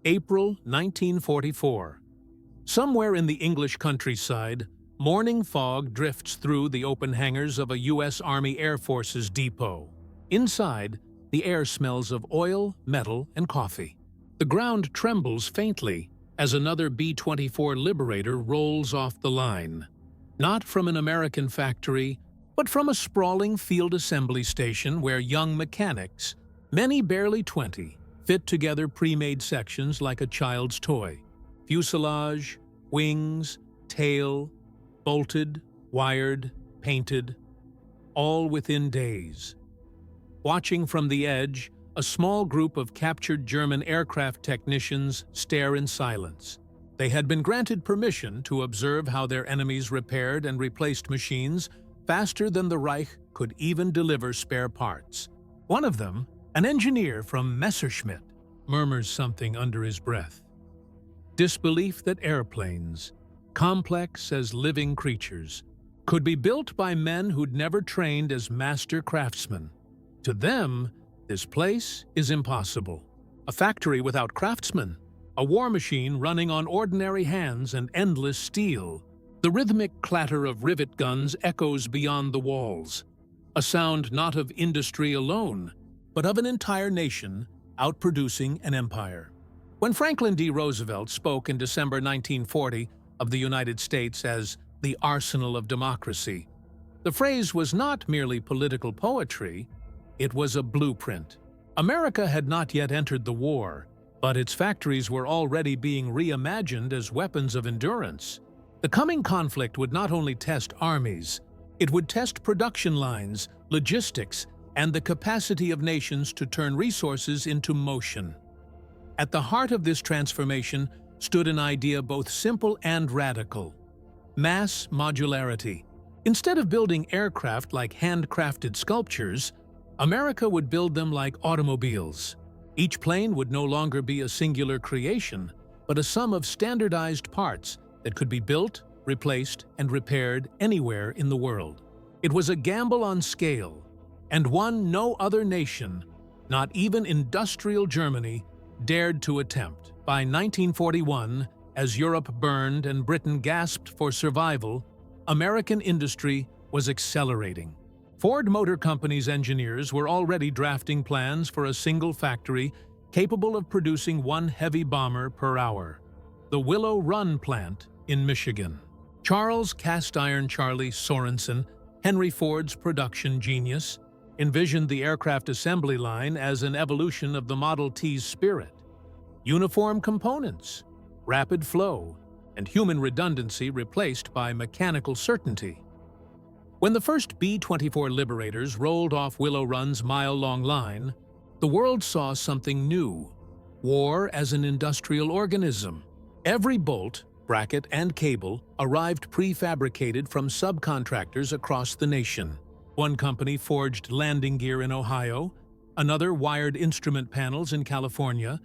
April 1944. Somewhere in the English countryside, morning fog drifts through the open hangars of a U.S. Army Air Forces depot. Inside, the air smells of oil, metal, and coffee. The ground trembles faintly as another B-24 Liberator rolls off the line. Not from an American factory, but from a sprawling field assembly station where young mechanics, many barely 20, fit together pre-made sections like a child's toy. Fuselage, wings, tail, bolted, wired, painted, all within days. Watching from the edge, a small group of captured German aircraft technicians stare in silence. They had been granted permission to observe how their enemies repaired and replaced machines faster than the Reich could even deliver spare parts. One of them, an engineer from Messerschmitt, murmurs something under his breath. Disbelief that airplanes, complex as living creatures, could be built by men who'd never trained as master craftsmen. To them, this place is impossible. A factory without craftsmen, a war machine running on ordinary hands and endless steel. The rhythmic clatter of rivet guns echoes beyond the walls, a sound not of industry alone, but of an entire nation outproducing an empire. When Franklin D. Roosevelt spoke in December 1940 of the United States as the arsenal of democracy, the phrase was not merely political poetry, it was a blueprint. America had not yet entered the war, but its factories were already being reimagined as weapons of endurance. The coming conflict would not only test armies, it would test production lines, logistics, and the capacity of nations to turn resources into motion. At the heart of this transformation stood an idea both simple and radical: mass modularity. Instead of building aircraft like handcrafted sculptures, America would build them like automobiles. Each plane would no longer be a singular creation, but a sum of standardized parts that could be built, replaced, and repaired anywhere in the world. It was a gamble on scale, and one no other nation, not even industrial Germany, dared to attempt. By 1941, as Europe burned and Britain gasped for survival, American industry was accelerating. Ford Motor Company's engineers were already drafting plans for a single factory capable of producing one heavy bomber per hour, the Willow Run plant in Michigan. Charles Cast Iron Charlie Sorensen, Henry Ford's production genius, envisioned the aircraft assembly line as an evolution of the Model T's spirit. Uniform components, rapid flow, and human redundancy replaced by mechanical certainty. When the first B-24 Liberators rolled off Willow Run's mile-long line, the world saw something new: war as an industrial organism. Every bolt, bracket, and cable arrived prefabricated from subcontractors across the nation. One company forged landing gear in Ohio, another wired instrument panels in California,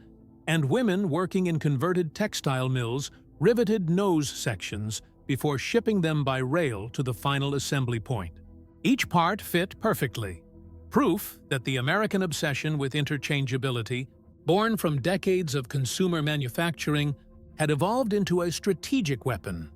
and women working in converted textile mills riveted nose sections before shipping them by rail to the final assembly point. Each part fit perfectly, proof that the American obsession with interchangeability, born from decades of consumer manufacturing, had evolved into a strategic weapon.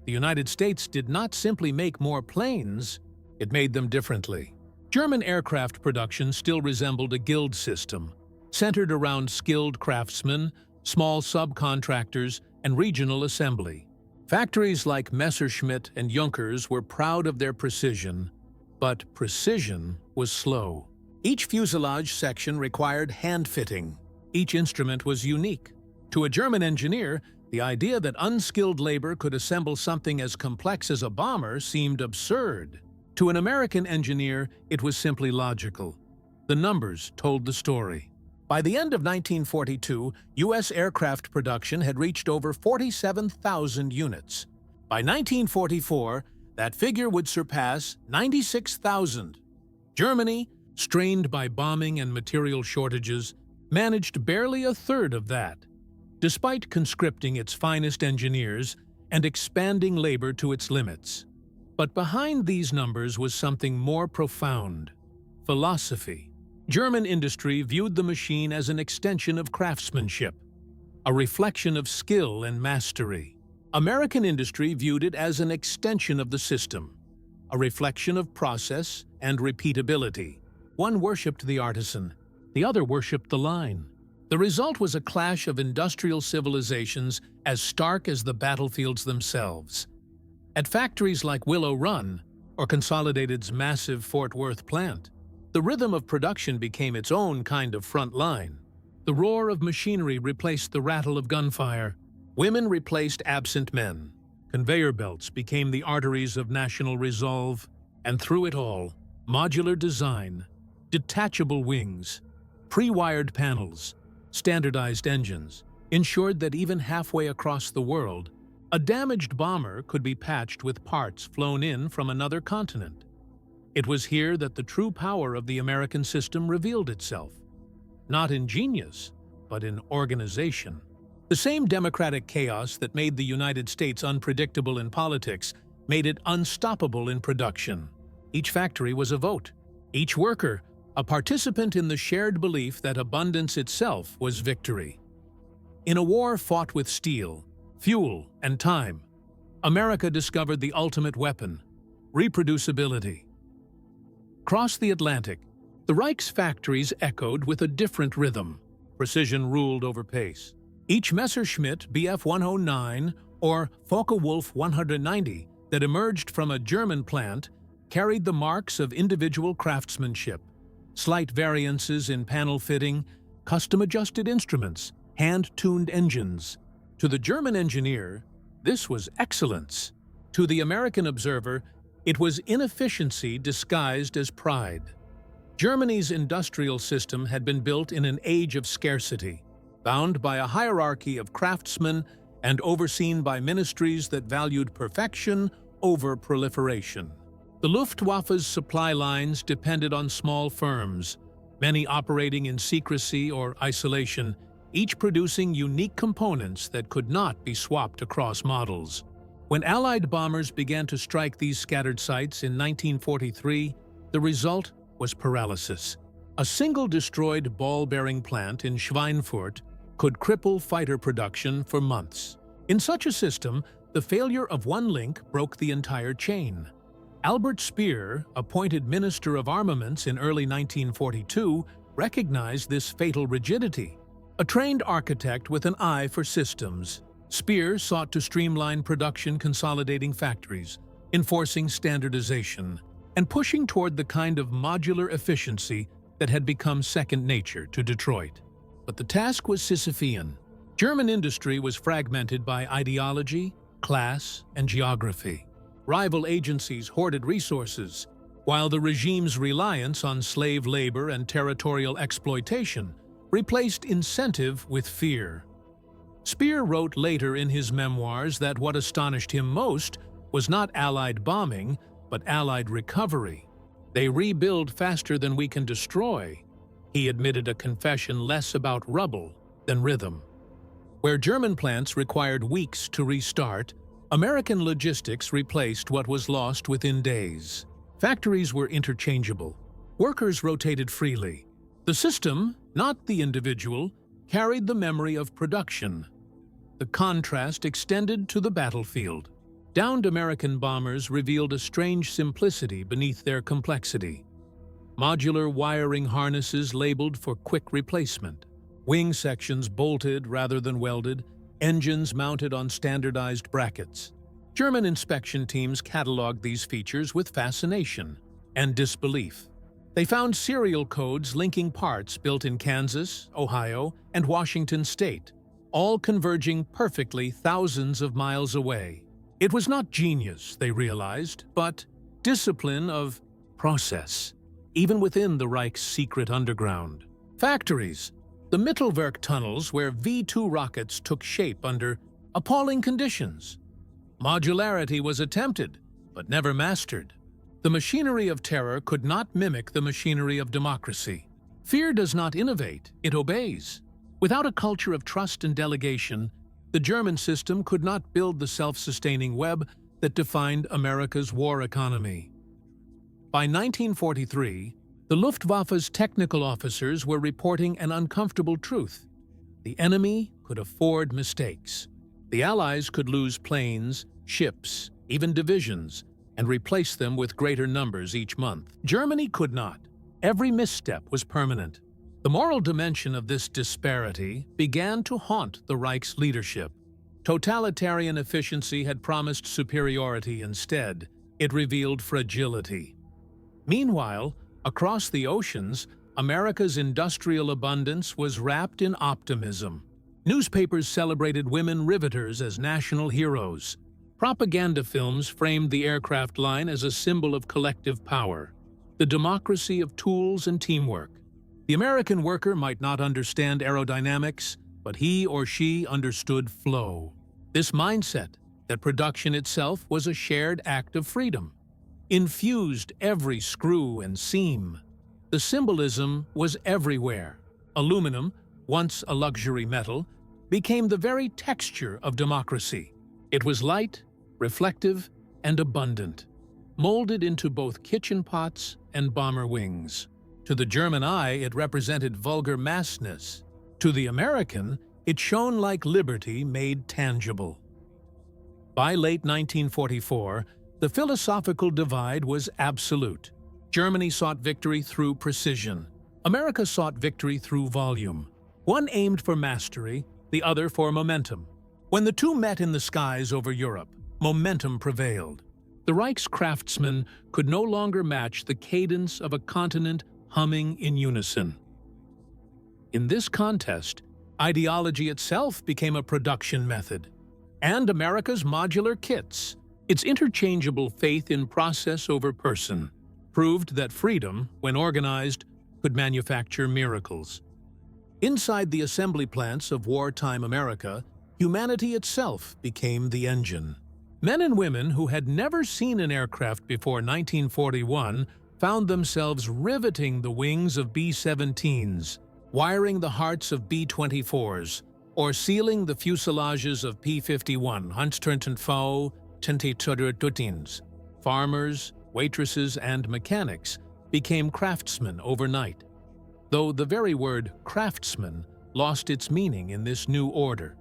The United States did not simply make more planes, it made them differently. German aircraft production still resembled a guild system, centered around skilled craftsmen, small subcontractors, and regional assembly. Factories like Messerschmitt and Junkers were proud of their precision, but precision was slow. Each fuselage section required hand-fitting. Each instrument was unique. To a German engineer, the idea that unskilled labor could assemble something as complex as a bomber seemed absurd. To an American engineer, it was simply logical. The numbers told the story. By the end of 1942, U.S. aircraft production had reached over 47,000 units. By 1944, that figure would surpass 96,000. Germany, strained by bombing and material shortages, managed barely a third of that, despite conscripting its finest engineers and expanding labor to its limits. But behind these numbers was something more profound: philosophy. German industry viewed the machine as an extension of craftsmanship. a reflection of skill and mastery. American industry viewed it as an extension of the system, a reflection of process and repeatability. One worshipped the artisan, the other worshipped the line. The result was a clash of industrial civilizations as stark as the battlefields themselves. At factories like Willow Run, or Consolidated's massive Fort Worth plant, the rhythm of production became its own kind of front line. The roar of machinery replaced the rattle of gunfire. Women replaced absent men. Conveyor belts became the arteries of national resolve, and through it all, modular design, detachable wings, pre-wired panels, standardized engines ensured that even halfway across the world, a damaged bomber could be patched with parts flown in from another continent. It was here that the true power of the American system revealed itself, not in genius, but in organization. The same democratic chaos that made the United States unpredictable in politics made it unstoppable in production. Each factory was a vote, each worker a participant in the shared belief that abundance itself was victory. In a war fought with steel, fuel, and time, America discovered the ultimate weapon: reproducibility. Across the Atlantic, the Reich's factories echoed with a different rhythm. Precision ruled over pace. Each Messerschmitt Bf 109 or Focke-Wulf 190 that emerged from a German plant carried the marks of individual craftsmanship. Slight variances in panel fitting, custom-adjusted instruments, hand-tuned engines. To the German engineer, this was excellence. To the American observer, it was inefficiency disguised as pride. Germany's industrial system had been built in an age of scarcity, bound by a hierarchy of craftsmen and overseen by ministries that valued perfection over proliferation. The Luftwaffe's supply lines depended on small firms, many operating in secrecy or isolation, each producing unique components that could not be swapped across models. When Allied bombers began to strike these scattered sites in 1943, the result was paralysis. A single destroyed ball-bearing plant in Schweinfurt could cripple fighter production for months. In such a system, the failure of one link broke the entire chain. Albert Speer, appointed Minister of Armaments in early 1942, recognized this fatal rigidity. A trained architect with an eye for systems, Speer sought to streamline production, consolidating factories, enforcing standardization, and pushing toward the kind of modular efficiency that had become second nature to Detroit. But the task was Sisyphean. German industry was fragmented by ideology, class, and geography. Rival agencies hoarded resources, while the regime's reliance on slave labor and territorial exploitation replaced incentive with fear. Speer wrote later in his memoirs that what astonished him most was not Allied bombing, but Allied recovery. They rebuild faster than we can destroy. He admitted a confession less about rubble than rhythm. Where German plants required weeks to restart, American logistics replaced what was lost within days. Factories were interchangeable. Workers rotated freely. The system, not the individual, carried the memory of production. The contrast extended to the battlefield. Downed American bombers revealed a strange simplicity beneath their complexity. Modular wiring harnesses labeled for quick replacement. Wing sections bolted rather than welded, engines mounted on standardized brackets. German inspection teams cataloged these features with fascination and disbelief. They found serial codes linking parts built in Kansas, Ohio, and Washington state, all converging perfectly thousands of miles away. It was not genius, they realized, but discipline of process, even within the Reich's secret underground. Factories, the Mittelwerk tunnels where V-2 rockets took shape under appalling conditions. Modularity was attempted, but never mastered. The machinery of terror could not mimic the machinery of democracy. Fear does not innovate, it obeys. Without a culture of trust and delegation, the German system could not build the self-sustaining web that defined America's war economy. By 1943, the Luftwaffe's technical officers were reporting an uncomfortable truth. The enemy could afford mistakes. The Allies could lose planes, ships, even divisions, and replace them with greater numbers each month. Germany could not. Every misstep was permanent. The moral dimension of this disparity began to haunt the Reich's leadership. Totalitarian efficiency had promised superiority instead. It revealed fragility. Meanwhile, across the oceans, America's industrial abundance was wrapped in optimism. Newspapers celebrated women riveters as national heroes. Propaganda films framed the aircraft line as a symbol of collective power, the democracy of tools and teamwork. The American worker might not understand aerodynamics, but he or she understood flow. This mindset, that production itself was a shared act of freedom, infused every screw and seam. The symbolism was everywhere. Aluminum, once a luxury metal, became the very texture of democracy. It was light, reflective, and abundant, molded into both kitchen pots and bomber wings. To the German eye, it represented vulgar massness. To the American, it shone like liberty made tangible. By late 1944, the philosophical divide was absolute. Germany sought victory through precision. America sought victory through volume. One aimed for mastery, the other for momentum. When the two met in the skies over Europe, momentum prevailed. The Reich's craftsmen could no longer match the cadence of a continent humming in unison. In this contest, ideology itself became a production method. And America's modular kits, its interchangeable faith in process over person, proved that freedom, when organized, could manufacture miracles. Inside the assembly plants of wartime America, humanity itself became the engine. Men and women who had never seen an aircraft before 1941 found themselves riveting the wings of B-17s, wiring the hearts of B-24s, or sealing the fuselages of P-51, Hunsterntenfau, Tentitudutins. Farmers, waitresses, and mechanics became craftsmen overnight, though the very word craftsman lost its meaning in this new order.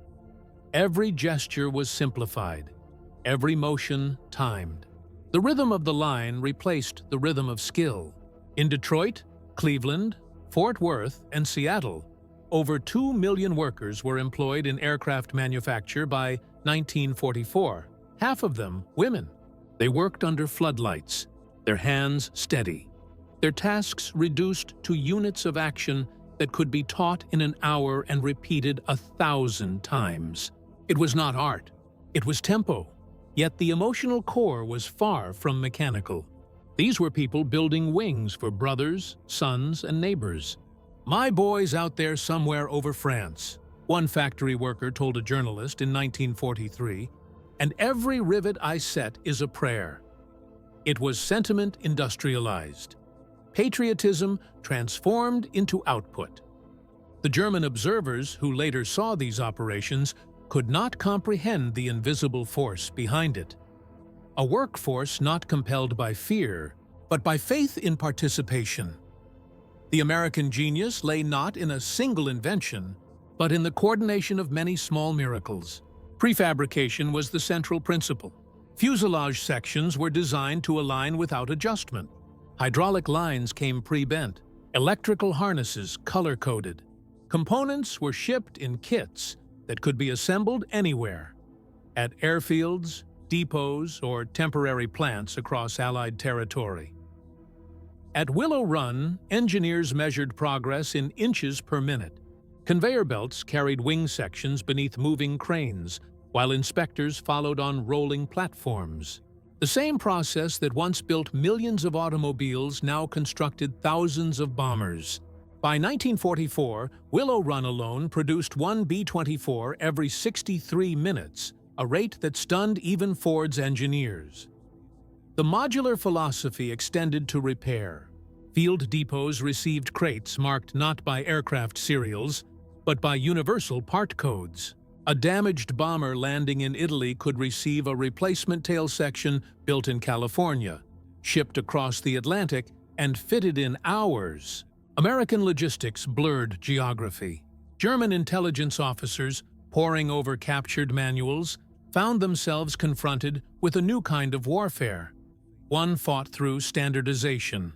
Every gesture was simplified, every motion timed. The rhythm of the line replaced the rhythm of skill. In Detroit, Cleveland, Fort Worth, and Seattle, over 2 million workers were employed in aircraft manufacture by 1944, half of them women. They worked under floodlights, their hands steady, their tasks reduced to units of action that could be taught in an hour and repeated 1,000 times. It was not art, it was tempo, yet the emotional core was far from mechanical. These were people building wings for brothers, sons, and neighbors. "My boy's out there somewhere over France," one factory worker told a journalist in 1943, "and every rivet I set is a prayer." It was sentiment industrialized. Patriotism transformed into output. The German observers who later saw these operations could not comprehend the invisible force behind it. A workforce not compelled by fear, but by faith in participation. The American genius lay not in a single invention, but in the coordination of many small miracles. Prefabrication was the central principle. Fuselage sections were designed to align without adjustment. Hydraulic lines came pre-bent. Electrical harnesses color-coded. Components were shipped in kits that could be assembled anywhere, at airfields, depots, or temporary plants across Allied territory. At Willow Run, engineers measured progress in inches per minute. Conveyor belts carried wing sections beneath moving cranes, while inspectors followed on rolling platforms. The same process that once built millions of automobiles now constructed thousands of bombers. By 1944, Willow Run alone produced one B-24 every 63 minutes, a rate that stunned even Ford's engineers. The modular philosophy extended to repair. Field depots received crates marked not by aircraft serials, but by universal part codes. A damaged bomber landing in Italy could receive a replacement tail section built in California, shipped across the Atlantic, and fitted in hours. American logistics blurred geography. German intelligence officers, poring over captured manuals, found themselves confronted with a new kind of warfare, one fought through standardization.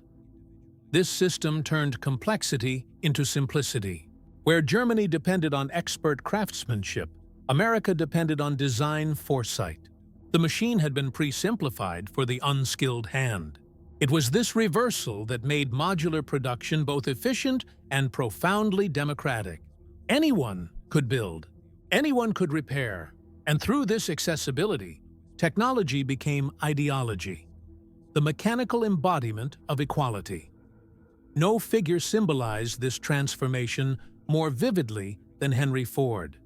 This system turned complexity into simplicity. Where Germany depended on expert craftsmanship, America depended on design foresight. The machine had been pre-simplified for the unskilled hand. It was this reversal that made modular production both efficient and profoundly democratic. Anyone could build, anyone could repair, and through this accessibility, technology became ideology, the mechanical embodiment of equality. No figure symbolized this transformation more vividly than Henry Ford.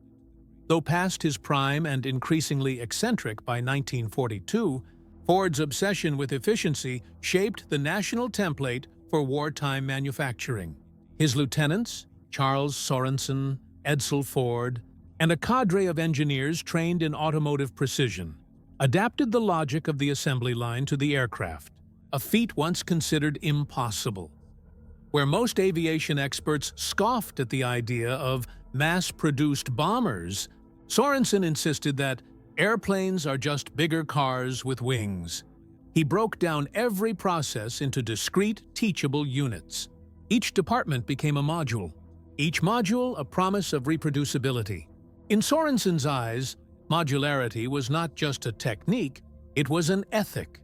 Though past his prime and increasingly eccentric by 1942, Ford's obsession with efficiency shaped the national template for wartime manufacturing. His lieutenants, Charles Sorensen, Edsel Ford, and a cadre of engineers trained in automotive precision, adapted the logic of the assembly line to the aircraft, a feat once considered impossible. Where most aviation experts scoffed at the idea of mass-produced bombers, Sorensen insisted that airplanes are just bigger cars with wings. He broke down every process into discrete, teachable units. Each department became a module, each module a promise of reproducibility. In Sorensen's eyes, modularity was not just a technique, it was an ethic.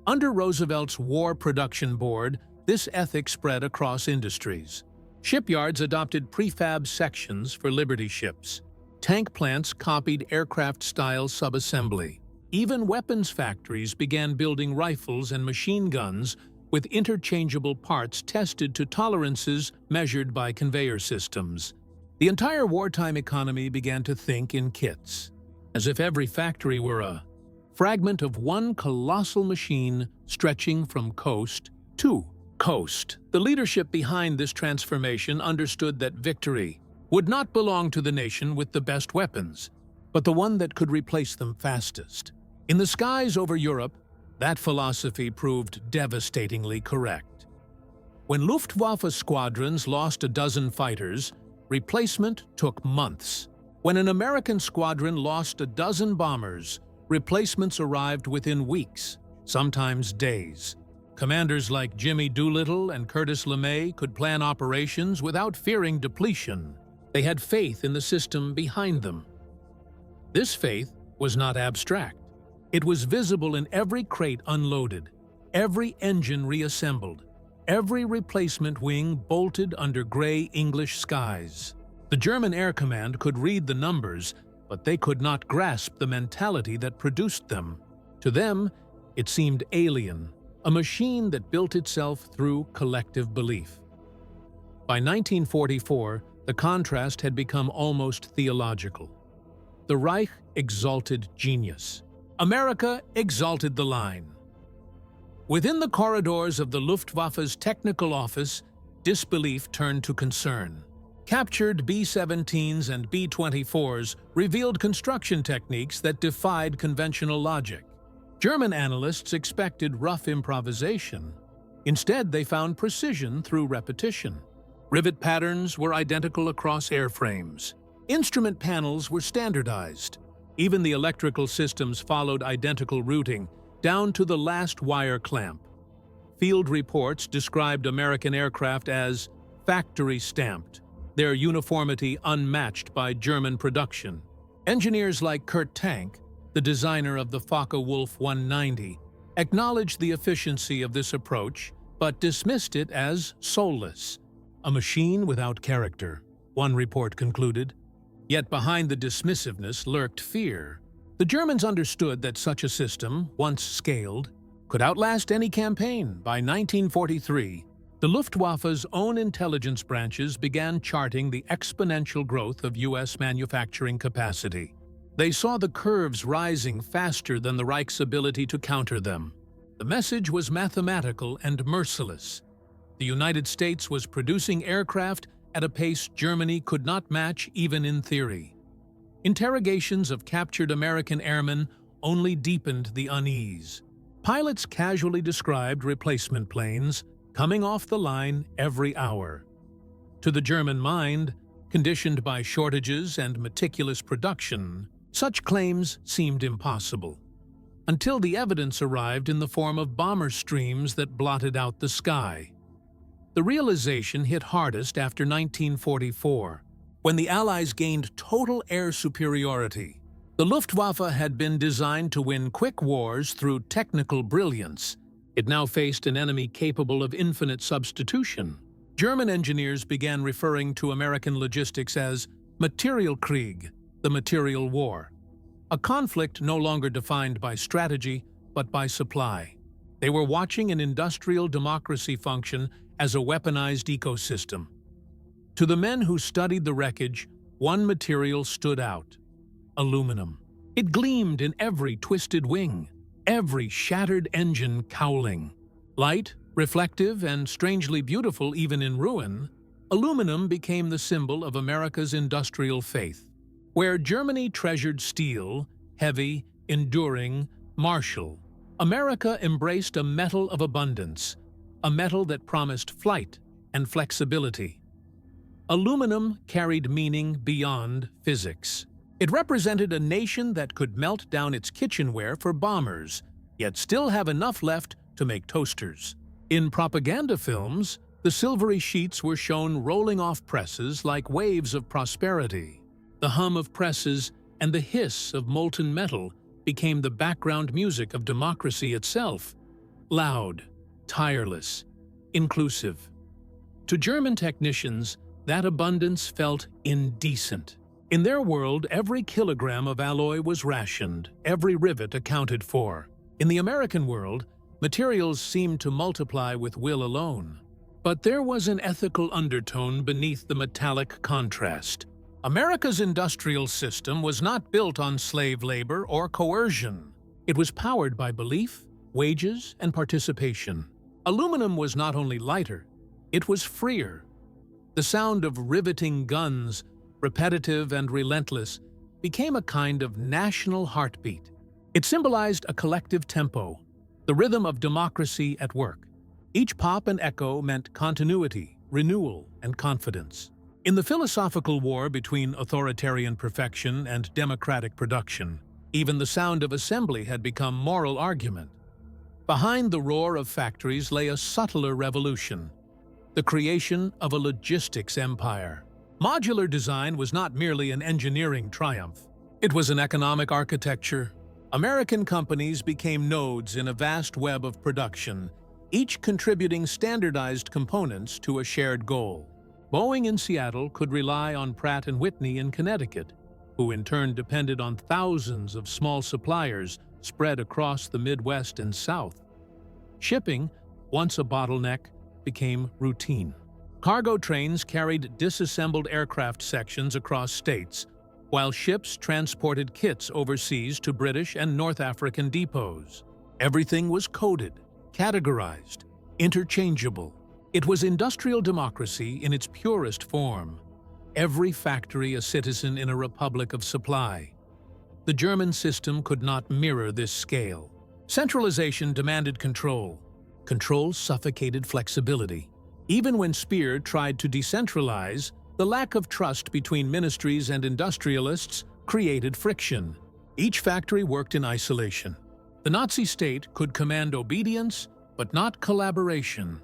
Under Roosevelt's War Production Board, this ethic spread across industries. Shipyards adopted prefab sections for Liberty ships. Tank plants copied aircraft-style subassembly. Even weapons factories began building rifles and machine guns with interchangeable parts tested to tolerances measured by conveyor systems. The entire wartime economy began to think in kits, as if every factory were a fragment of one colossal machine stretching from coast to coast. The leadership behind this transformation understood that victory would not belong to the nation with the best weapons, but the one that could replace them fastest. In the skies over Europe, that philosophy proved devastatingly correct. When Luftwaffe squadrons lost a dozen fighters, replacement took months. When an American squadron lost a dozen bombers, replacements arrived within weeks, sometimes days. Commanders like Jimmy Doolittle and Curtis LeMay could plan operations without fearing depletion. They had faith in the system behind them. This faith was not abstract. It was visible in every crate unloaded, every engine reassembled, every replacement wing bolted under gray English skies. The German Air Command could read the numbers, but they could not grasp the mentality that produced them. To them, it seemed alien, a machine that built itself through collective belief. By 1944, the contrast had become almost theological. The Reich exalted genius. America exalted the line. Within the corridors of the Luftwaffe's technical office, disbelief turned to concern. Captured B-17s and B-24s revealed construction techniques that defied conventional logic. German analysts expected rough improvisation. Instead, they found precision through repetition. Rivet patterns were identical across airframes. Instrument panels were standardized. Even the electrical systems followed identical routing, down to the last wire clamp. Field reports described American aircraft as factory-stamped, their uniformity unmatched by German production. Engineers like Kurt Tank, the designer of the Focke-Wulf 190, acknowledged the efficiency of this approach, but dismissed it as soulless. A machine without character, one report concluded. Yet behind the dismissiveness lurked fear. The Germans understood that such a system, once scaled, could outlast any campaign. By 1943, the Luftwaffe's own intelligence branches began charting the exponential growth of U.S. manufacturing capacity. They saw the curves rising faster than the Reich's ability to counter them. The message was mathematical and merciless. The United States was producing aircraft at a pace Germany could not match even in theory. Interrogations of captured American airmen only deepened the unease. Pilots casually described replacement planes coming off the line every hour. To the German mind, Conditioned by shortages and meticulous production, such claims seemed impossible, until the evidence arrived in the form of bomber streams that blotted out the sky. The realization hit hardest after 1944, when the Allies gained total air superiority. The Luftwaffe had been designed to win quick wars through technical brilliance. It now faced an enemy capable of infinite substitution. German engineers began referring to American logistics as Materialkrieg, the material war, a conflict no longer defined by strategy but by supply. They were watching an industrial democracy function as a weaponized ecosystem. To the men who studied the wreckage, one material stood out: aluminum. It gleamed in every twisted wing, every shattered engine cowling. Light, reflective, and strangely beautiful even in ruin, aluminum became the symbol of America's industrial faith. Where Germany treasured steel, heavy, enduring, martial, America embraced a metal of abundance, a metal that promised flight and flexibility. Aluminum carried meaning beyond physics. It represented a nation that could melt down its kitchenware for bombers, yet still have enough left to make toasters. In propaganda films, the silvery sheets were shown rolling off presses like waves of prosperity. The hum of presses and the hiss of molten metal became the background music of democracy itself. Loud, tireless, inclusive. To German technicians, that abundance felt indecent. In their world, every kilogram of alloy was rationed, every rivet accounted for. In the American world, materials seemed to multiply with will alone. But there was an ethical undertone beneath the metallic contrast. America's industrial system was not built on slave labor or coercion. It was powered by belief, wages, and participation. Aluminum was not only lighter, it was freer. The sound of riveting guns, repetitive and relentless, became a kind of national heartbeat. It symbolized a collective tempo, the rhythm of democracy at work. Each pop and echo meant continuity, renewal, and confidence. In the philosophical war between authoritarian perfection and democratic production, even the sound of assembly had become moral argument. Behind the roar of factories lay a subtler revolution, the creation of a logistics empire. Modular design was not merely an engineering triumph. It was an economic architecture. American companies became nodes in a vast web of production, each contributing standardized components to a shared goal. Boeing in Seattle could rely on Pratt & Whitney in Connecticut, who in turn depended on thousands of small suppliers spread across the Midwest and South. Shipping, once a bottleneck, became routine. Cargo trains carried disassembled aircraft sections across states, while ships transported kits overseas to British and North African depots. Everything was coded, categorized, interchangeable. It was industrial democracy in its purest form. Every factory a citizen in a republic of supply. The German system could not mirror this scale. Centralization demanded control. Control suffocated flexibility. Even when Speer tried to decentralize, the lack of trust between ministries and industrialists created friction. Each factory worked in isolation. The Nazi state could command obedience, but not collaboration.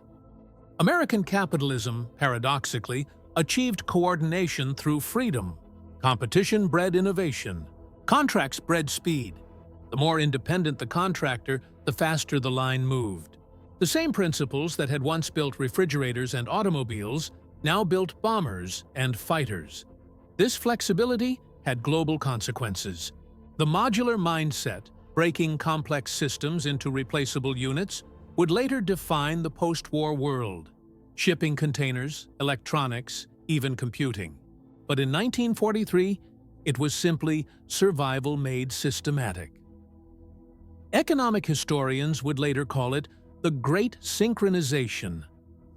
American capitalism, paradoxically, achieved coordination through freedom. Competition bred innovation. Contracts bred speed. The more independent the contractor, the faster the line moved. The same principles that had once built refrigerators and automobiles now built bombers and fighters. This flexibility had global consequences. The modular mindset, breaking complex systems into replaceable units, would later define the post-war world. Shipping containers, electronics, even computing. But in 1943, it was simply survival made systematic. Economic historians would later call it the Great Synchronization.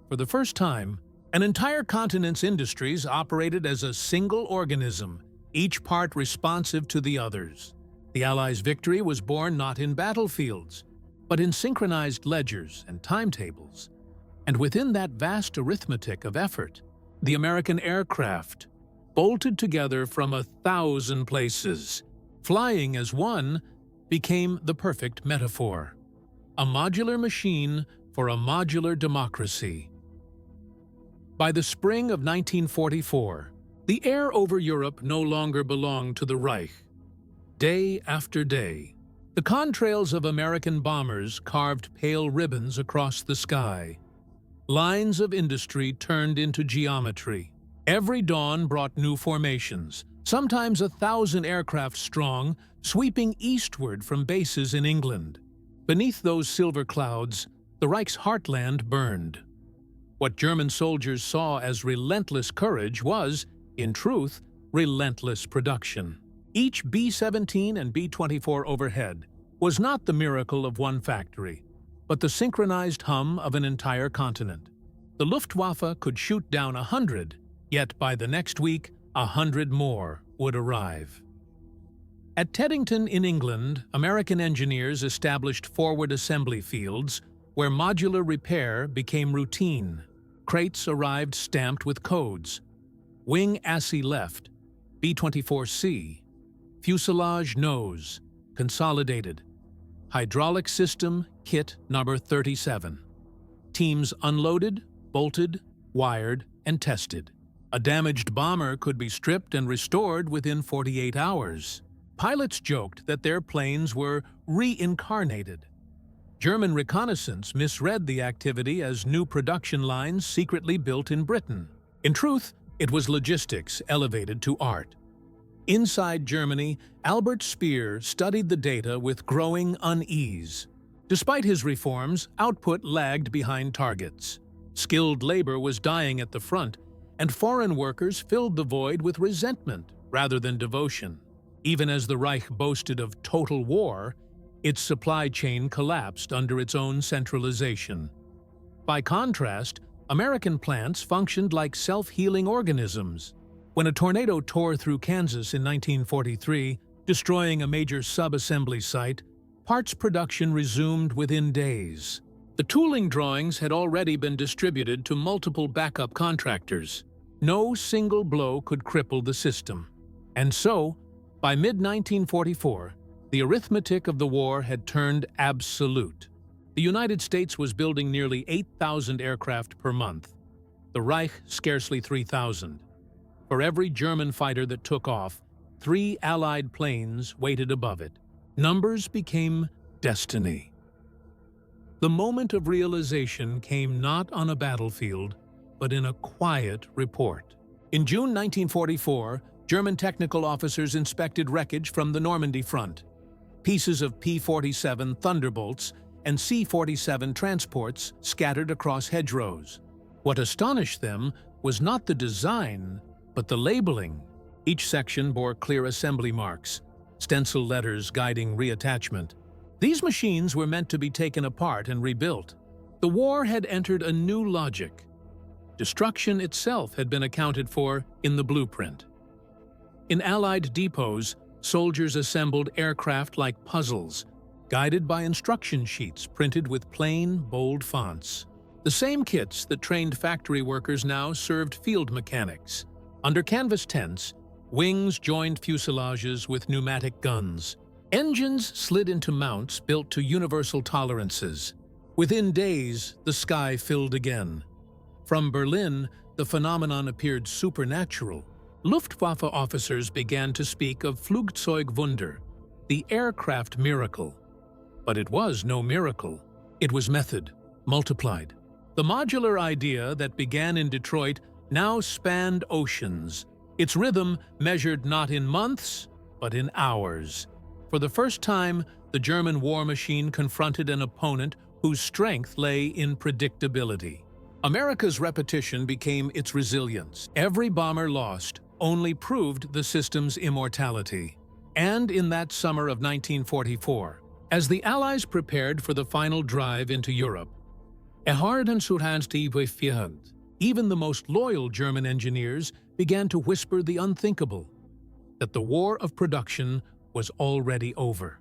For the first time, an entire continent's industries operated as a single organism, each part responsive to the others. The Allies' victory was born not in battlefields, but in synchronized ledgers and timetables. And within that vast arithmetic of effort, the American aircraft, bolted together from 1,000 places. Flying as one became the perfect metaphor. A modular machine for a modular democracy. By the spring of 1944, the air over Europe no longer belonged to the Reich. Day after day, the contrails of American bombers carved pale ribbons across the sky. Lines of industry turned into geometry. Every dawn brought new formations, sometimes 1,000 aircraft strong, sweeping eastward from bases in England. Beneath those silver clouds, the Reich's heartland burned. What German soldiers saw as relentless courage was, in truth, relentless production. Each B-17 and B-24 overhead was not the miracle of one factory, but the synchronized hum of an entire continent. The Luftwaffe could shoot down 100, yet by the next week, 100 more would arrive. At Teddington in England, American engineers established forward assembly fields where modular repair became routine. Crates arrived stamped with codes. Wing assy left, B-24C. Fuselage nose, consolidated. Hydraulic system, kit number 37. Teams unloaded, bolted, wired, and tested. A damaged bomber could be stripped and restored within 48 hours. Pilots joked that their planes were reincarnated. German reconnaissance misread the activity as new production lines secretly built in Britain. In truth, it was logistics elevated to art. Inside Germany, Albert Speer studied the data with growing unease. Despite his reforms, output lagged behind targets. Skilled labor was dying at the front, and foreign workers filled the void with resentment rather than devotion. Even as the Reich boasted of total war, its supply chain collapsed under its own centralization. By contrast, American plants functioned like self-healing organisms. When a tornado tore through Kansas in 1943, destroying a major sub-assembly site, parts production resumed within days. The tooling drawings had already been distributed to multiple backup contractors. No single blow could cripple the system. And so, by mid-1944, the arithmetic of the war had turned absolute. The United States was building nearly 8,000 aircraft per month. The Reich scarcely 3,000. For every German fighter that took off, 3 Allied planes waited above it. Numbers became destiny. The moment of realization came not on a battlefield, but in a quiet report. In June 1944, German technical officers inspected wreckage from the Normandy front. Pieces of P-47 Thunderbolts and C-47 transports scattered across hedgerows. What astonished them was not the design, but the labeling. Each section bore clear assembly marks, stencil letters guiding reattachment. These machines were meant to be taken apart and rebuilt. The war had entered a new logic. Destruction itself had been accounted for in the blueprint. In Allied depots, soldiers assembled aircraft like puzzles, guided by instruction sheets printed with plain, bold fonts. The same kits that trained factory workers now served field mechanics. Under canvas tents, wings joined fuselages with pneumatic guns. Engines slid into mounts built to universal tolerances. Within days, the sky filled again. From Berlin, the phenomenon appeared supernatural. Luftwaffe officers began to speak of Flugzeugwunder, the aircraft miracle. But it was no miracle. It was method, multiplied. The modular idea that began in Detroit now spanned oceans. Its rhythm measured not in months, but in hours. For the first time, the German war machine confronted an opponent whose strength lay in predictability. America's repetition became its resilience. Every bomber lost only proved the system's immortality. And in that summer of 1944, as the Allies prepared for the final drive into Europe, even the most loyal German engineers began to whisper the unthinkable, that the war of production was already over.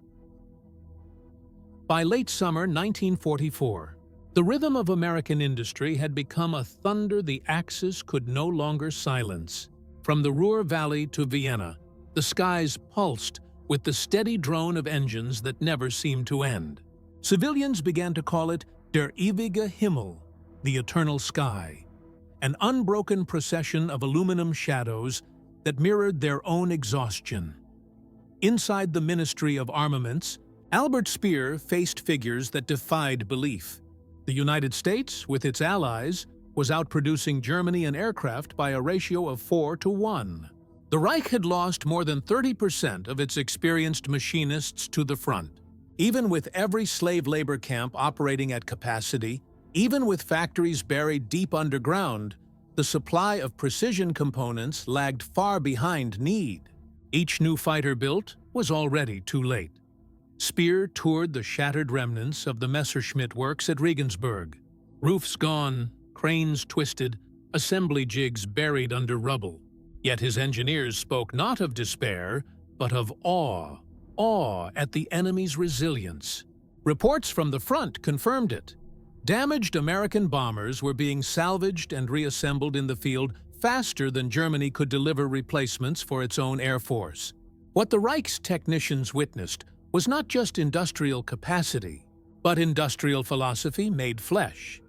By late summer 1944, the rhythm of American industry had become a thunder the Axis could no longer silence. From the Ruhr Valley to Vienna, the skies pulsed with the steady drone of engines that never seemed to end. Civilians began to call it der ewige Himmel, the eternal sky, an unbroken procession of aluminum shadows that mirrored their own exhaustion. Inside the Ministry of Armaments, Albert Speer faced figures that defied belief. The United States, with its allies, was outproducing Germany in aircraft by a ratio of 4-to-1. The Reich had lost more than 30% of its experienced machinists to the front. Even with every slave labor camp operating at capacity, even with factories buried deep underground, the supply of precision components lagged far behind need. Each new fighter built was already too late. Speer toured the shattered remnants of the Messerschmitt works at Regensburg. Roofs gone, cranes twisted, assembly jigs buried under rubble. Yet his engineers spoke not of despair, but of awe at the enemy's resilience. Reports from the front confirmed it. Damaged American bombers were being salvaged and reassembled in the field faster than Germany could deliver replacements for its own air force. What the Reich's technicians witnessed was not just industrial capacity, but industrial philosophy made flesh.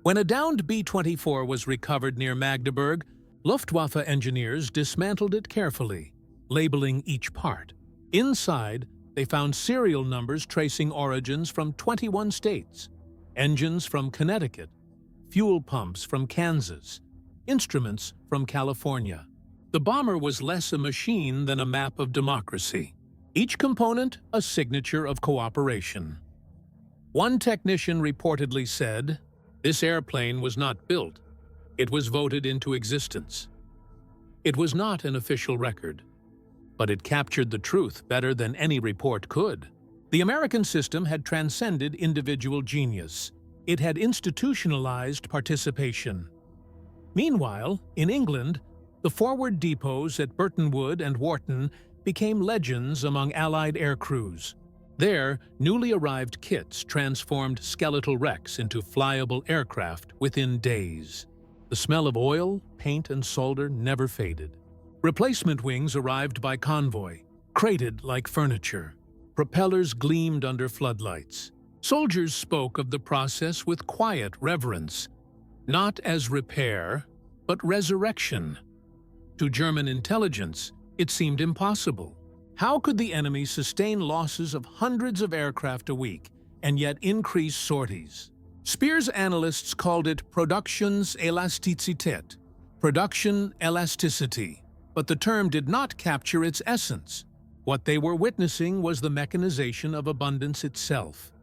When a downed B-24 was recovered near Magdeburg, Luftwaffe engineers dismantled it carefully, labeling each part. Inside, they found serial numbers tracing origins from 21 states, engines from Connecticut, fuel pumps from Kansas, instruments from California. The bomber was less a machine than a map of democracy. Each component a signature of cooperation. One technician reportedly said, "This airplane was not built, it was voted into existence." It was not an official record, but it captured the truth better than any report could. The American system had transcended individual genius. It had institutionalized participation. Meanwhile, in England, the forward depots at Burton Wood and Wharton became legends among Allied air crews. There, newly arrived kits transformed skeletal wrecks into flyable aircraft within days. The smell of oil, paint, and solder never faded. Replacement wings arrived by convoy, crated like furniture. Propellers gleamed under floodlights. Soldiers spoke of the process with quiet reverence, not as repair, but resurrection. To German intelligence, it seemed impossible. How could the enemy sustain losses of hundreds of aircraft a week and yet increase sorties? Speer's analysts called it Produktionselastizität, production elasticity, but the term did not capture its essence. What they were witnessing was the mechanization of abundance itself.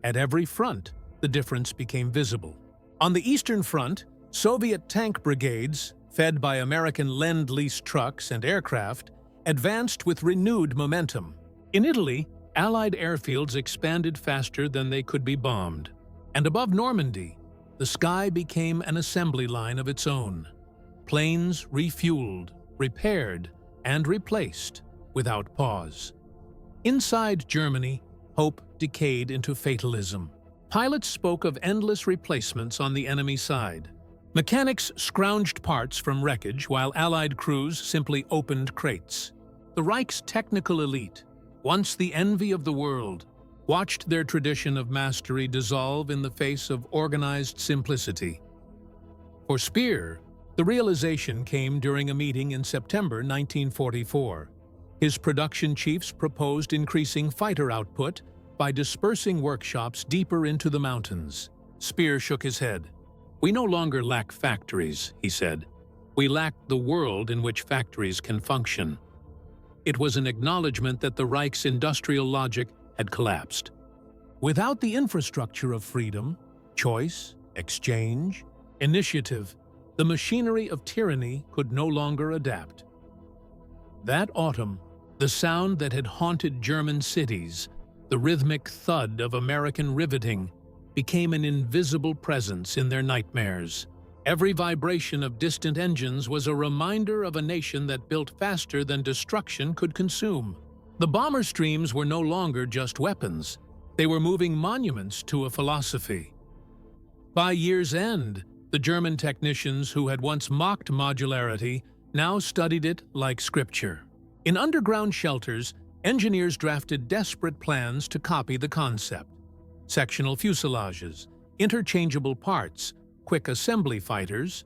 At every front, the difference became visible. On the Eastern Front, Soviet tank brigades, fed by American Lend-Lease trucks and aircraft, advanced with renewed momentum. In Italy, Allied airfields expanded faster than they could be bombed. And above Normandy, the sky became an assembly line of its own. Planes refueled, repaired, and replaced without pause. Inside Germany, hope decayed into fatalism. Pilots spoke of endless replacements on the enemy side. Mechanics scrounged parts from wreckage while Allied crews simply opened crates. The Reich's technical elite, once the envy of the world, watched their tradition of mastery dissolve in the face of organized simplicity. For Speer, the realization came during a meeting in September 1944. His production chiefs proposed increasing fighter output by dispersing workshops deeper into the mountains. Speer shook his head. "We no longer lack factories," he said. "We lack the world in which factories can function." It was an acknowledgement that the Reich's industrial logic had collapsed. Without the infrastructure of freedom, choice, exchange, initiative, the machinery of tyranny could no longer adapt. That autumn, the sound that had haunted German cities, the rhythmic thud of American riveting, became an invisible presence in their nightmares. Every vibration of distant engines was a reminder of a nation that built faster than destruction could consume. The bomber streams were no longer just weapons. They were moving monuments to a philosophy. By year's end, the German technicians who had once mocked modularity now studied it like scripture. In underground shelters, engineers drafted desperate plans to copy the concept. Sectional fuselages, interchangeable parts, quick assembly fighters,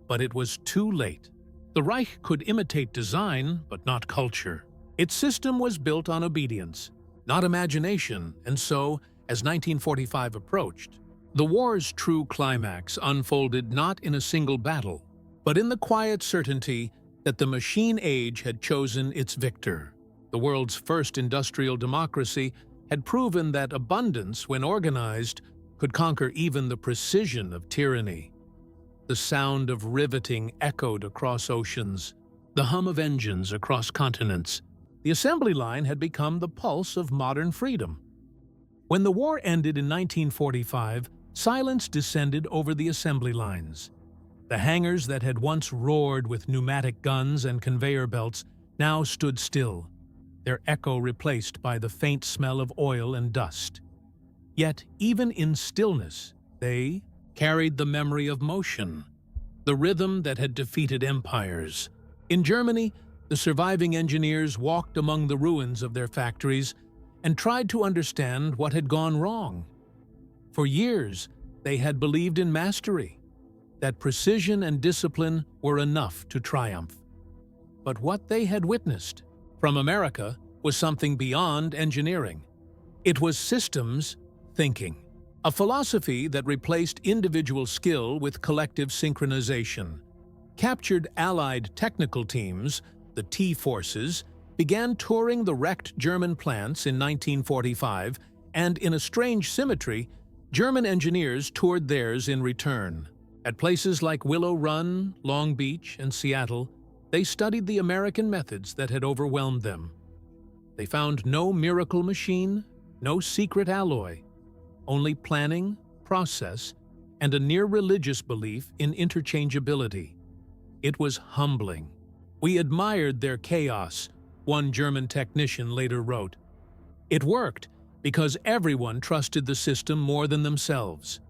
but it was too late. The Reich could imitate design, but not culture. Its system was built on obedience, not imagination, and so, as 1945 approached, the war's true climax unfolded not in a single battle, but in the quiet certainty that the machine age had chosen its victor. The world's first industrial democracy had proven that abundance, when organized, could conquer even the precision of tyranny. The sound of riveting echoed across oceans, the hum of engines across continents. The assembly line had become the pulse of modern freedom. When the war ended in 1945, silence descended over the assembly lines. The hangars that had once roared with pneumatic guns and conveyor belts now stood still, their echo replaced by the faint smell of oil and dust. Yet, even in stillness, they carried the memory of motion, the rhythm that had defeated empires. In Germany, the surviving engineers walked among the ruins of their factories and tried to understand what had gone wrong. For years, they had believed in mastery, that precision and discipline were enough to triumph. But what they had witnessed from America was something beyond engineering. It was systems thinking, a philosophy that replaced individual skill with collective synchronization. Captured Allied technical teams, the T-forces, began touring the wrecked German plants in 1945, and in a strange symmetry, German engineers toured theirs in return. At places like Willow Run, Long Beach, and Seattle, they studied the American methods that had overwhelmed them. They found no miracle machine, no secret alloy, only planning, process, and a near-religious belief in interchangeability. It was humbling. "We admired their chaos," one German technician later wrote. It worked because everyone trusted the system more than themselves.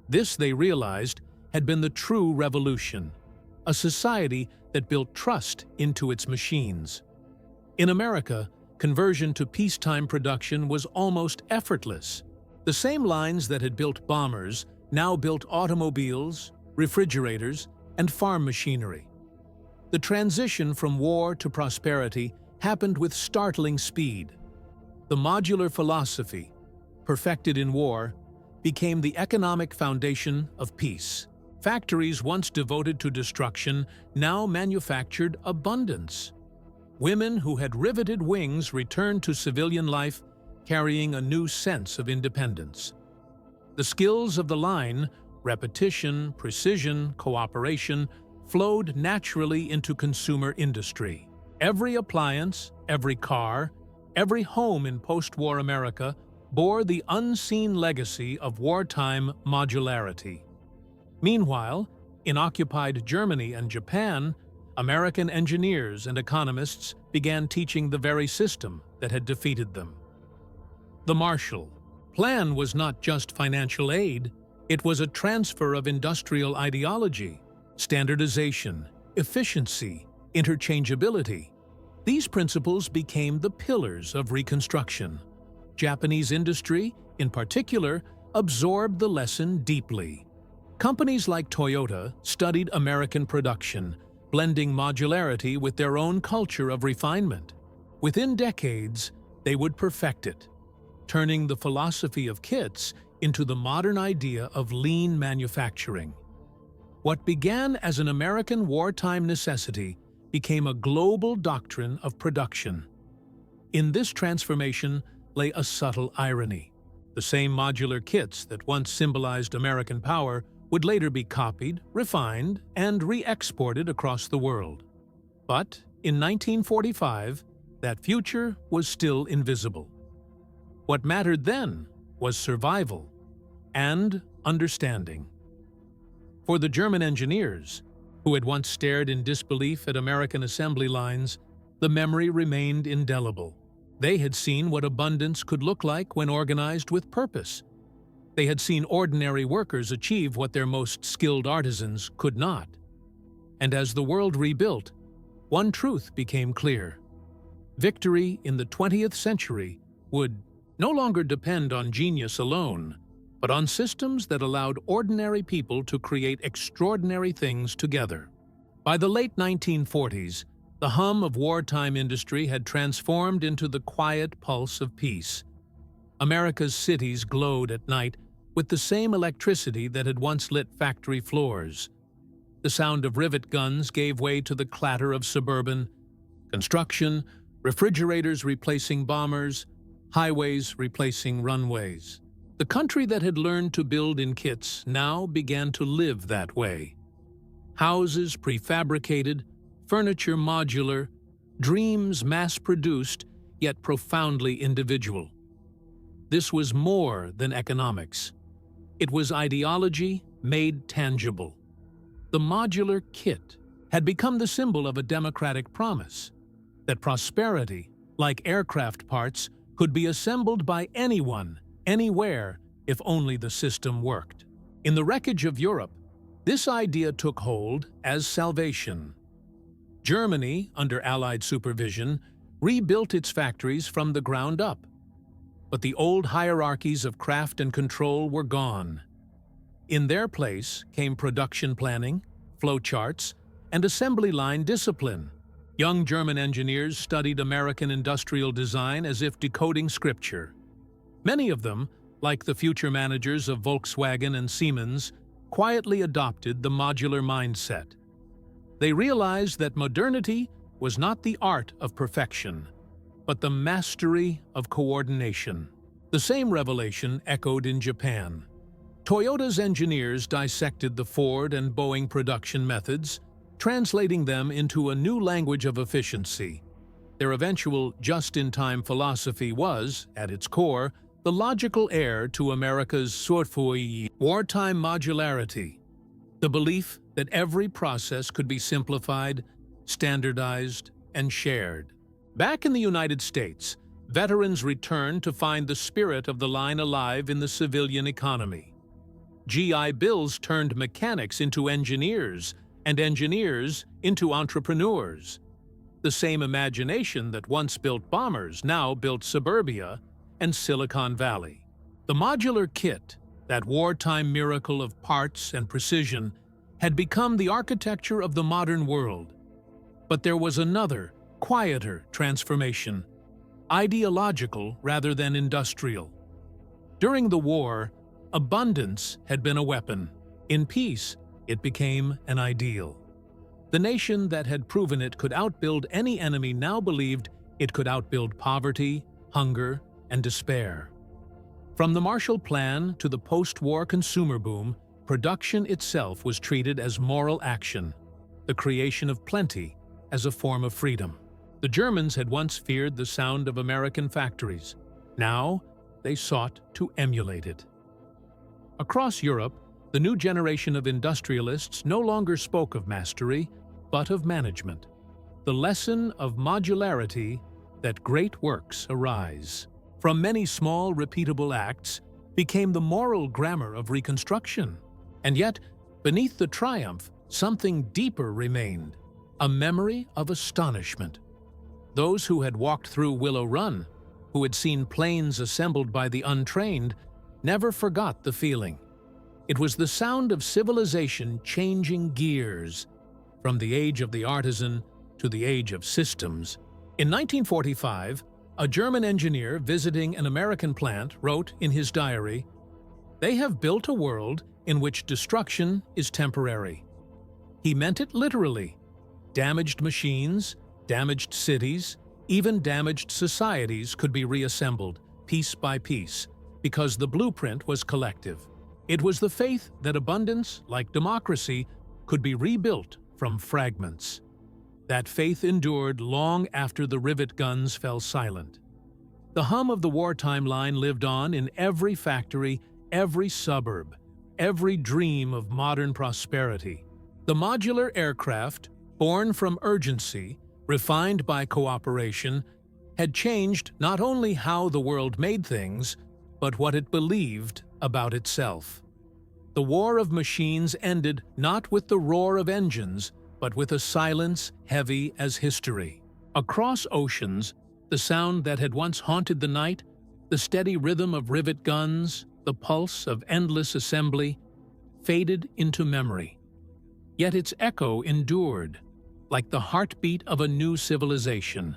This, they realized, had been the true revolution, a society that built trust into its machines. In America, conversion to peacetime production was almost effortless. The same lines that had built bombers now built automobiles, refrigerators, and farm machinery. The transition from war to prosperity happened with startling speed. The modular philosophy, perfected in war, became the economic foundation of peace. Factories once devoted to destruction now manufactured abundance. Women who had riveted wings returned to civilian life, carrying a new sense of independence. The skills of the line, repetition, precision, cooperation, flowed naturally into consumer industry. Every appliance, every car, every home in post-war America bore the unseen legacy of wartime modularity. Meanwhile, in occupied Germany and Japan, American engineers and economists began teaching the very system that had defeated them. The Marshall Plan was not just financial aid, it was a transfer of industrial ideology, standardization, efficiency, interchangeability. These principles became the pillars of Reconstruction. Japanese industry, in particular, absorbed the lesson deeply. Companies like Toyota studied American production, blending modularity with their own culture of refinement. Within decades, they would perfect it, turning the philosophy of kits into the modern idea of lean manufacturing. What began as an American wartime necessity became a global doctrine of production. In this transformation lay a subtle irony. The same modular kits that once symbolized American power would later be copied, refined, and re-exported across the world. But in 1945, that future was still invisible. What mattered then was survival and understanding. For the German engineers, who had once stared in disbelief at American assembly lines, the memory remained indelible. They had seen what abundance could look like when organized with purpose. They had seen ordinary workers achieve what their most skilled artisans could not. And as the world rebuilt, one truth became clear. Victory in the 20th century would no longer depend on genius alone, but on systems that allowed ordinary people to create extraordinary things together. By the late 1940s, the hum of wartime industry had transformed into the quiet pulse of peace. America's cities glowed at night with the same electricity that had once lit factory floors. The sound of rivet guns gave way to the clatter of suburban construction, refrigerators replacing bombers, highways replacing runways. The country that had learned to build in kits now began to live that way. Houses prefabricated, furniture modular, dreams mass-produced, yet profoundly individual. This was more than economics. It was ideology made tangible. The modular kit had become the symbol of a democratic promise, that prosperity, like aircraft parts, could be assembled by anyone, anywhere, if only the system worked. In the wreckage of Europe, this idea took hold as salvation. Germany, under Allied supervision, rebuilt its factories from the ground up. But the old hierarchies of craft and control were gone. In their place came production planning, flowcharts, and assembly line discipline. Young German engineers studied American industrial design as if decoding scripture. Many of them, like the future managers of Volkswagen and Siemens, quietly adopted the modular mindset. They realized that modernity was not the art of perfection, but the mastery of coordination. The same revelation echoed in Japan. Toyota's engineers dissected the Ford and Boeing production methods, translating them into a new language of efficiency. Their eventual just-in-time philosophy was, at its core, the logical heir to America's wartime modularity, the belief that every process could be simplified, standardized, and shared. Back in the United States, veterans returned to find the spirit of the line alive in the civilian economy. GI Bills turned mechanics into engineers, and engineers into entrepreneurs. The same imagination that once built bombers now built suburbia and Silicon Valley. The modular kit, that wartime miracle of parts and precision, had become the architecture of the modern world. But there was another, quieter transformation, ideological rather than industrial. During the war, abundance had been a weapon. In peace, it became an ideal. The nation that had proven it could outbuild any enemy now believed it could outbuild poverty, hunger, and despair. From the Marshall Plan to the post-war consumer boom, production itself was treated as moral action, the creation of plenty as a form of freedom. The Germans had once feared the sound of American factories. Now, they sought to emulate it. Across Europe, the new generation of industrialists no longer spoke of mastery, but of management. The lesson of modularity that great works arise from many small, repeatable acts became the moral grammar of reconstruction. And yet, beneath the triumph, something deeper remained, a memory of astonishment. Those who had walked through Willow Run, who had seen planes assembled by the untrained, never forgot the feeling. It was the sound of civilization changing gears, from the age of the artisan to the age of systems. In 1945, a German engineer visiting an American plant wrote in his diary, "They have built a world in which destruction is temporary." He meant it literally. Damaged machines, damaged cities, even damaged societies could be reassembled, piece by piece, because the blueprint was collective. It was the faith that abundance, like democracy, could be rebuilt from fragments. That faith endured long after the rivet guns fell silent. The hum of the wartime line lived on in every factory, every suburb, every dream of modern prosperity. The modular aircraft, born from urgency, refined by cooperation, had changed not only how the world made things, but what it believed about itself. The war of machines ended not with the roar of engines, but with a silence heavy as history. Across oceans, the sound that had once haunted the night, the steady rhythm of rivet guns, the pulse of endless assembly, faded into memory. Yet its echo endured, like the heartbeat of a new civilization.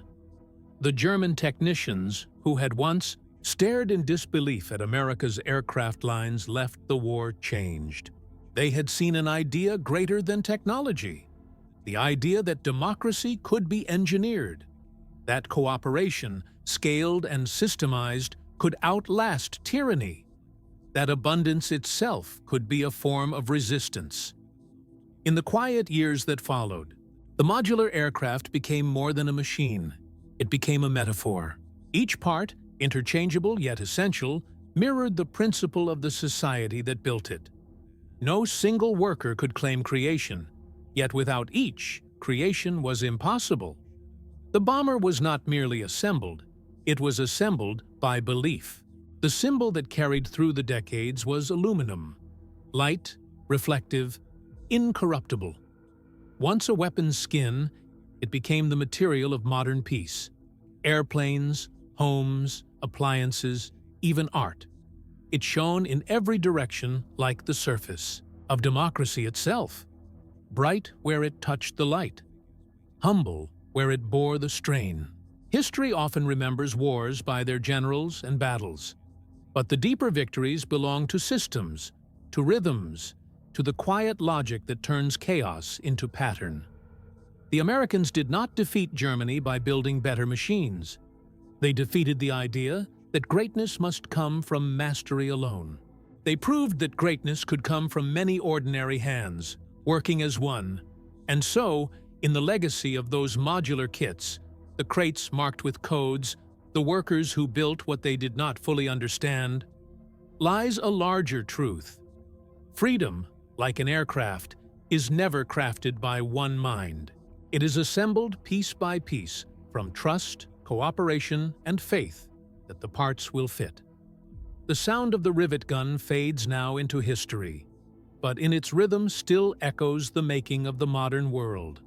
The German technicians, who had once stared in disbelief at America's aircraft lines, left the war changed. They had seen an idea greater than technology, the idea that democracy could be engineered, that cooperation, scaled and systemized, could outlast tyranny, that abundance itself could be a form of resistance. In the quiet years that followed, the modular aircraft became more than a machine. It became a metaphor. Each part, interchangeable yet essential, mirrored the principle of the society that built it. No single worker could claim creation, yet without each, creation was impossible. The bomber was not merely assembled, it was assembled by belief. The symbol that carried through the decades was aluminum, light, reflective, incorruptible. Once a weapon's skin, it became the material of modern peace. Airplanes, homes, appliances, even art. It shone in every direction like the surface of democracy itself, bright where it touched the light, humble where it bore the strain. History often remembers wars by their generals and battles, but the deeper victories belong to systems, to rhythms, to the quiet logic that turns chaos into pattern. The Americans did not defeat Germany by building better machines. They defeated the idea that greatness must come from mastery alone. They proved that greatness could come from many ordinary hands, working as one. And so, in the legacy of those modular kits, the crates marked with codes, the workers who built what they did not fully understand, lies a larger truth. Freedom, like an aircraft, is never crafted by one mind. It is assembled piece by piece from trust, cooperation, and faith that the parts will fit. The sound of the rivet gun fades now into history, but in its rhythm still echoes the making of the modern world.